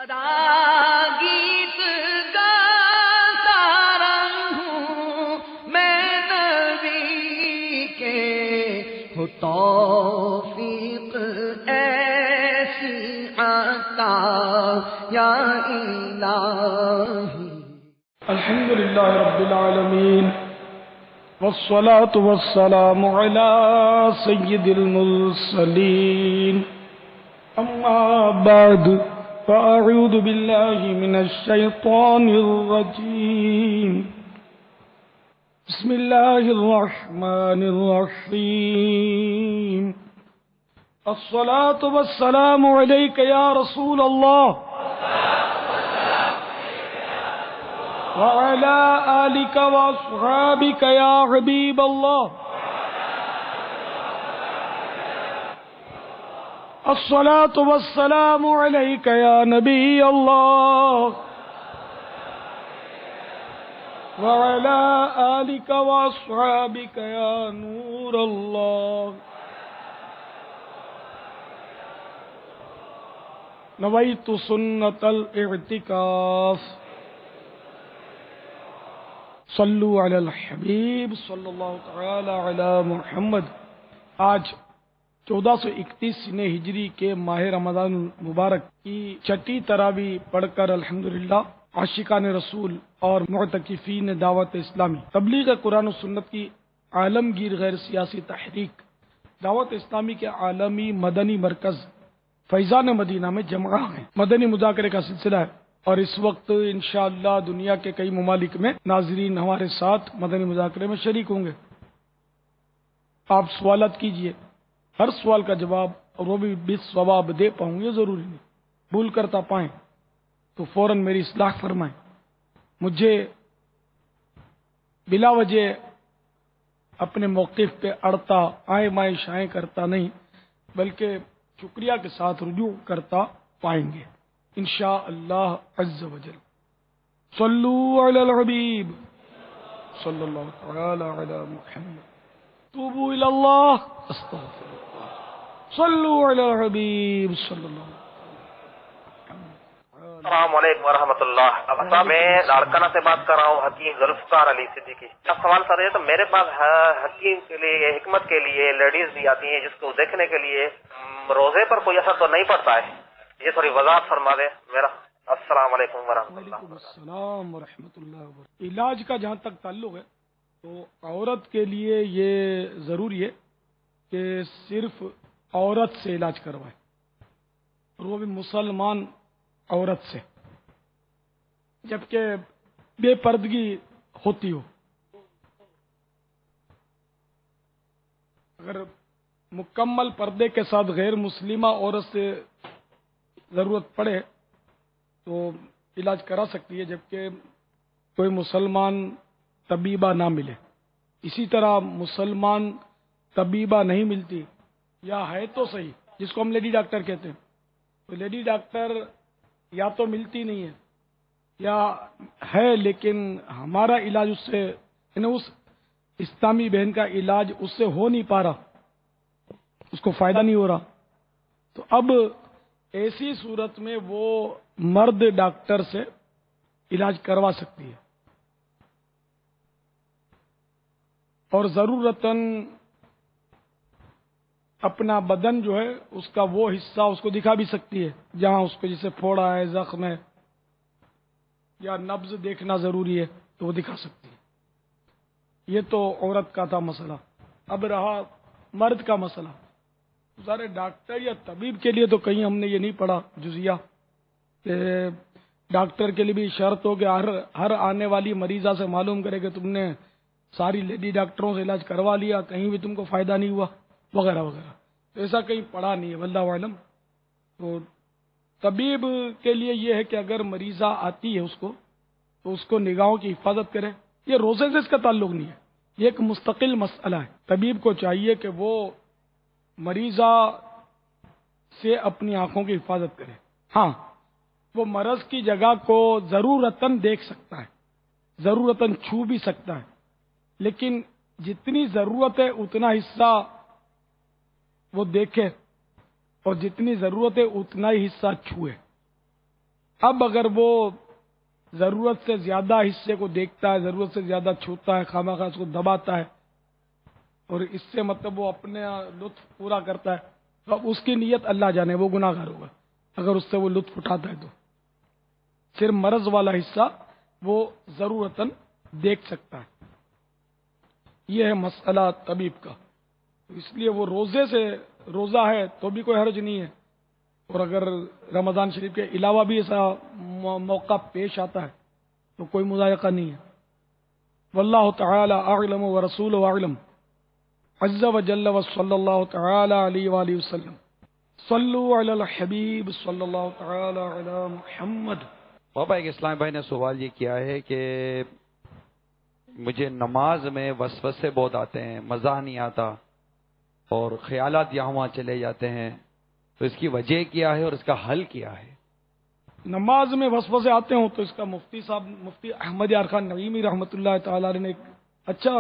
سدا گیت گاتا رہوں میں نبی کے، ہو توفیق ایسی عطا یا الہی۔ الحمدللہ رب العالمین، والصلاة والسلام على سید المرسلین، اما بعد فاعوذ باللہ من الشیطان الرجیم، بسم اللہ الرحمن الرحیم، الصلاة والسلام علیک یا رسول اللہ وعلى آلك وأصحابك يا حبيب الله، الصلاة والسلام عليك يا نبي الله وعلى آلك وأصحابك يا نور الله۔ نويت سنة الاعتكاف، صلو علی الحبیب صلی اللہ تعالی علی محمد۔ آج 1431 سنہ ہجری کے ماہ رمضان المبارک کی چھٹی تراویح پڑھ کر الحمدللہ عاشقان رسول اور معتکفین دعوت اسلامی تبلیغ قرآن و سنت کی عالمگیر غیر سیاسی تحریک دعوت اسلامی کے عالمی مدنی مرکز فیضان مدینہ میں جمع ہیں۔ مدنی مذاکرے کا سلسلہ ہے اور اس وقت انشاءاللہ دنیا کے کئی ممالک میں ناظرین ہمارے ساتھ مدنی مذاکرے میں شریک ہوں گے۔ آپ سوالات کیجئے، ہر سوال کا جواب اور وہ بھی بالثواب دے پاؤں یہ ضروری نہیں، بھول کرتا پائیں تو فوراً میری اصلاح فرمائیں۔ مجھے بلا وجہ اپنے موقف پہ اڑتا آئیں مائیں شائیں کرتا نہیں، بلکہ شکریہ کے ساتھ رجوع کرتا پائیں گے انشاءاللہ عز وجل۔ صلو علی الحبیب صلی اللہ تعالی علی محمد، توبوا الی اللہ استغفر اللہ، صلو علی الحبیب صلی اللہ علیہ وسلم۔ السلام علیکم ورحمۃ اللہ۔ اب میں لاڑکانہ سے بات کر رہا ہوں، حکیم ذوالفقار علی صدیقی۔ اب سوال سر یہ تو میرے پاس حکیم کے لیے حکمت کے لیے لیڈیز بھی آتی ہیں جس کو دیکھنے کے لیے روزے پر کوئی اثر تو نہیں پڑتا ہے، یہ تھوڑی وضاحت فرما دے میرا۔ السلام علیکم ورحمۃ اللہ۔ وعلیکم السلام ورحمۃ اللہ وبرکاتہ۔ علاج کا جہاں تک تعلق ہے تو عورت کے لیے یہ ضروری ہے کہ صرف عورت سے علاج کروائے، اور وہ بھی مسلمان عورت سے، جبکہ بے پردگی ہوتی ہو۔ اگر مکمل پردے کے ساتھ غیر مسلمہ عورت سے ضرورت پڑے تو علاج کرا سکتی ہے، جبکہ کوئی مسلمان طبیبہ نہ ملے۔ اسی طرح مسلمان طبیبہ نہیں ملتی، یا ہے تو صحیح جس کو ہم لیڈی ڈاکٹر کہتے ہیں، تو لیڈی ڈاکٹر یا تو ملتی نہیں ہے یا ہے لیکن ہمارا علاج اس سے، یعنی اس اسلامی بہن کا علاج اس سے ہو نہیں پا رہا، اس کو فائدہ نہیں ہو رہا، تو اب ایسی صورت میں وہ مرد ڈاکٹر سے علاج کروا سکتی ہے، اور ضرورتاً اپنا بدن جو ہے اس کا وہ حصہ اس کو دکھا بھی سکتی ہے جہاں اس کو جسے پھوڑا ہے، زخم ہے یا نبض دیکھنا ضروری ہے تو وہ دکھا سکتی ہے۔ یہ تو عورت کا تھا مسئلہ۔ اب رہا مرد کا مسئلہ، سارے ڈاکٹر یا طبیب کے لیے تو کہیں ہم نے یہ نہیں پڑھا جزیہ کہ ڈاکٹر کے لیے بھی شرط ہو کہ ہر آنے والی مریضہ سے معلوم کرے کہ تم نے ساری لیڈی ڈاکٹروں سے علاج کروا لیا، کہیں بھی تم کو فائدہ نہیں ہوا وغیرہ وغیرہ، تو ایسا کہیں پڑھا نہیں ہے واللہ اعلم۔ تو طبیب کے لیے یہ ہے کہ اگر مریضہ آتی ہے اس کو تو اس کو نگاہوں کی حفاظت کرے، یہ روزے سے اس کا تعلق نہیں ہے، یہ ایک مستقل مسئلہ ہے۔ طبیب کو چاہیے کہ وہ مریضہ سے اپنی آنکھوں کی حفاظت کرے۔ ہاں، وہ مرض کی جگہ کو ضرورتاً دیکھ سکتا ہے، ضرورتاً چھو بھی سکتا ہے، لیکن جتنی ضرورت ہے اتنا حصہ وہ دیکھے اور جتنی ضرورت ہے اتنا ہی حصہ چھوئے۔ اب اگر وہ ضرورت سے زیادہ حصے کو دیکھتا ہے، ضرورت سے زیادہ چھوتا ہے، خواہ اس کو دباتا ہے، اور اس سے مطلب وہ اپنے لطف پورا کرتا ہے، تو اب اس کی نیت اللہ جانے، وہ گناہ گار ہوگا اگر اس سے وہ لطف اٹھاتا ہے تو۔ صرف مرض والا حصہ وہ ضرورتاً دیکھ سکتا ہے۔ یہ ہے مسئلہ طبیب کا، اس لیے وہ روزہ ہے تو بھی کوئی حرج نہیں ہے، اور اگر رمضان شریف کے علاوہ بھی ایسا موقع پیش آتا ہے تو کوئی مضائقہ نہیں ہے۔ واللہ تعالی اعلم ورسولہ اعلم عز وجل وصلی اللہ تعالی علیہ وآلہ وسلم۔ صلو علی الحبیب صلی اللہ تعالی علی محمد۔ بابا ایک اسلام بھائی نے سوال یہ کیا ہے کہ مجھے نماز میں وسوسے بہت آتے ہیں، مزہ نہیں آتا اور خیالات یہاں وہاں چلے جاتے ہیں، تو اس کی وجہ کیا ہے اور اس کا حل کیا ہے؟ نماز میں وسوسے آتے ہوں تو اس کا مفتی احمد یار خان نعیمی رحمۃ اللہ تعالی علیہ نے ایک اچھا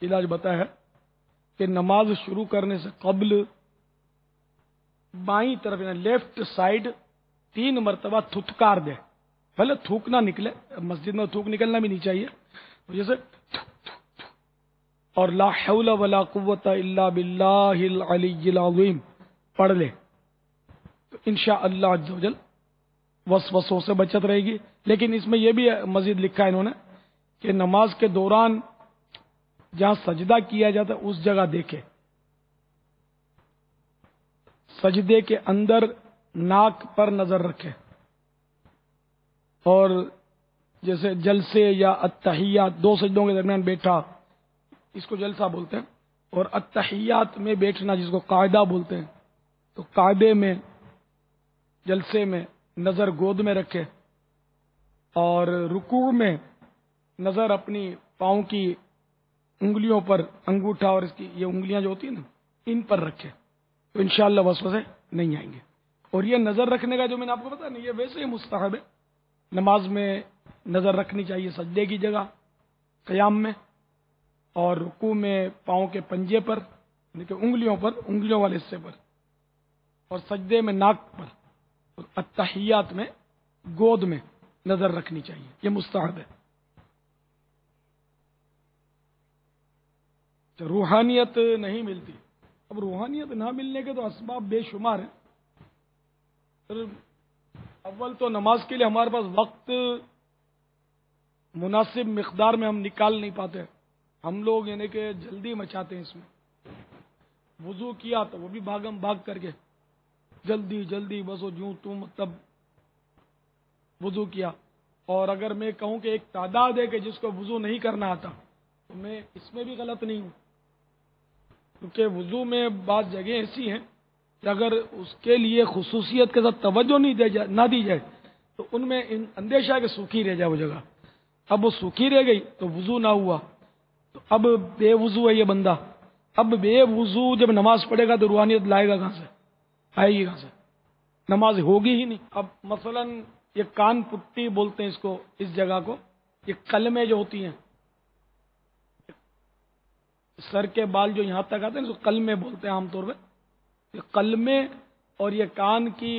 علاج بتایا ہے کہ نماز شروع کرنے سے قبل بائیں طرف لیفٹ سائڈ 3 مرتبہ تھتکار دے، بھلے تھوک نہ نکلے، مسجد میں تھوک نکلنا بھی نہیں چاہیے، جیسے اور لا حول ولا قوت الا باللہ العلی العظیم پڑھ لے تو انشاءاللہ عز و جل وسوسوں سے بچت رہے گی۔ لیکن اس میں یہ بھی مزید لکھا ہے انہوں نے کہ نماز کے دوران جہاں سجدہ کیا جاتا ہے اس جگہ دیکھے، سجدے کے اندر ناک پر نظر رکھے، اور جیسے جلسے یا التحیات 2 سجدوں کے درمیان بیٹھا، اس کو جلسہ بولتے ہیں، اور التحیات میں بیٹھنا جس کو قاعدہ بولتے ہیں، تو قاعدے میں جلسے میں نظر گود میں رکھے، اور رکوع میں نظر اپنی پاؤں کی انگلیوں پر، انگوٹھا اور اس کی یہ انگلیاں جو ہوتی ہیں نا ان پر رکھے تو انشاءاللہ وسوسے نہیں آئیں گے۔ اور یہ نظر رکھنے کا جو میں نے آپ کو بتایا نا، یہ ویسے ہی مستحب ہے، نماز میں نظر رکھنی چاہیے سجدے کی جگہ، قیام میں، اور رکوع میں پاؤں کے پنجے پر، یعنی کہ انگلیوں پر، انگلیوں والے حصے پر، اور سجدے میں ناک پر، اور التحیات میں گود میں نظر رکھنی چاہیے، یہ مستحب ہے۔ روحانیت نہیں ملتی، اب روحانیت نہ ملنے کے تو اسباب بے شمار ہیں۔ اول تو نماز کے لیے ہمارے پاس وقت مناسب مقدار میں ہم نکال نہیں پاتے، ہم لوگ یعنی کہ جلدی مچاتے ہیں اس میں۔ وضو کیا تو وہ بھی بھاگم بھاگ کر کے جلدی جلدی بس وہ جوں توں مطلب وضو کیا، اور اگر میں کہوں کہ ایک تعداد ہے کہ جس کو وضو نہیں کرنا آتا تو میں اس میں بھی غلط نہیں ہوں، کیونکہ وضو میں بعض جگہیں ایسی ہیں کہ اگر اس کے لیے خصوصیت کے ساتھ توجہ نہ دی جائے تو ان میں اندیشہ کہ سوکھی رہ جائے وہ جگہ، اب وہ سوکھی رہ گئی تو وضو نہ ہوا، تو اب بے وضو ہے یہ بندہ، اب بے وضو جب نماز پڑھے گا تو روحانیت لائے گا کہاں سے، آئے گی کہاں سے، نماز ہوگی ہی نہیں۔ اب مثلا یہ کان پٹی بولتے ہیں اس کو، اس جگہ کو، یہ کلمیں جو ہوتی ہیں، سر کے بال جو یہاں تک آتے ہیں اس کو کلمے بولتے ہیں عام طور پہ، یہ کلمے اور یہ کان کی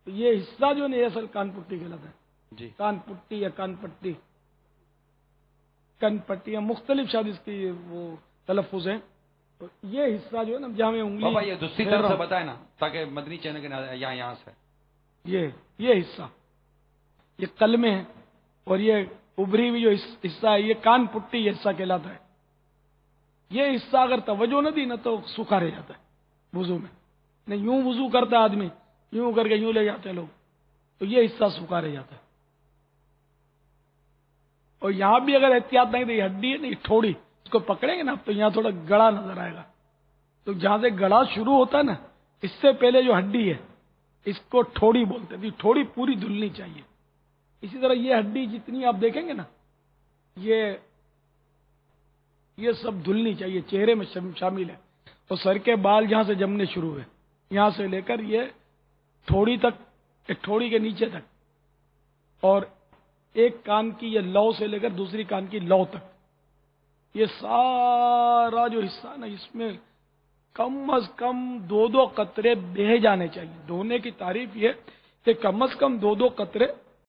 یہ حصہ جو نہیں اصل کان پٹی کہلاتا ہے جی، کان پٹی یا کان پٹی، کن پٹیاں مختلف شاید اس کی وہ تلفظ ہیں، تو یہ حصہ جو ہے نا جہاں میں انگلی بابا یہ دوسری طرف سے بتائے نا تاکہ مدنی چینل کے یہاں سے یہ حصہ یہ کلمے ہیں، اور یہ ابری ہوئی جو حصہ ہے یہ کان پٹی یہ حصہ کہلاتا ہے۔ یہ حصہ اگر توجہ نہ دی نا تو سوکھا رہ جاتا ہے وضو میں، نہیں یوں وضو کرتا ہے آدمی، یوں کر کے یوں لے جاتے ہیں لوگ، تو یہ حصہ سوکھا رہ جاتا ہے۔ اور یہاں بھی اگر احتیاط نہیں تو یہ ہڈی ہے نا، یہ ٹھوڑی، اس کو پکڑیں گے نا تو یہاں تھوڑا گڑا نظر آئے گا، تو جہاں سے گڑا شروع ہوتا ہے نا اس سے پہلے جو ہڈی ہے اس کو ٹھوڑی بولتے ہیں، ٹھوڑی پوری دھلنی چاہیے۔ اسی طرح یہ ہڈی جتنی آپ دیکھیں گے نا یہ سب دھلنی چاہیے، چہرے میں شامل ہے، اور سر کے بال جہاں سے جمنے شروع ہوئے یہاں سے لے کر یہ ٹھوڑی تک، ٹھوڑی کے نیچے تک، اور ایک کان کی یہ لو سے لے کر دوسری کان کی لو تک، یہ سارا جو حصہ نا اس میں کم از کم 2 قطرے بہہ جانے چاہیے۔ دھونے کی تعریف یہ کہ کم از کم 2 قطرے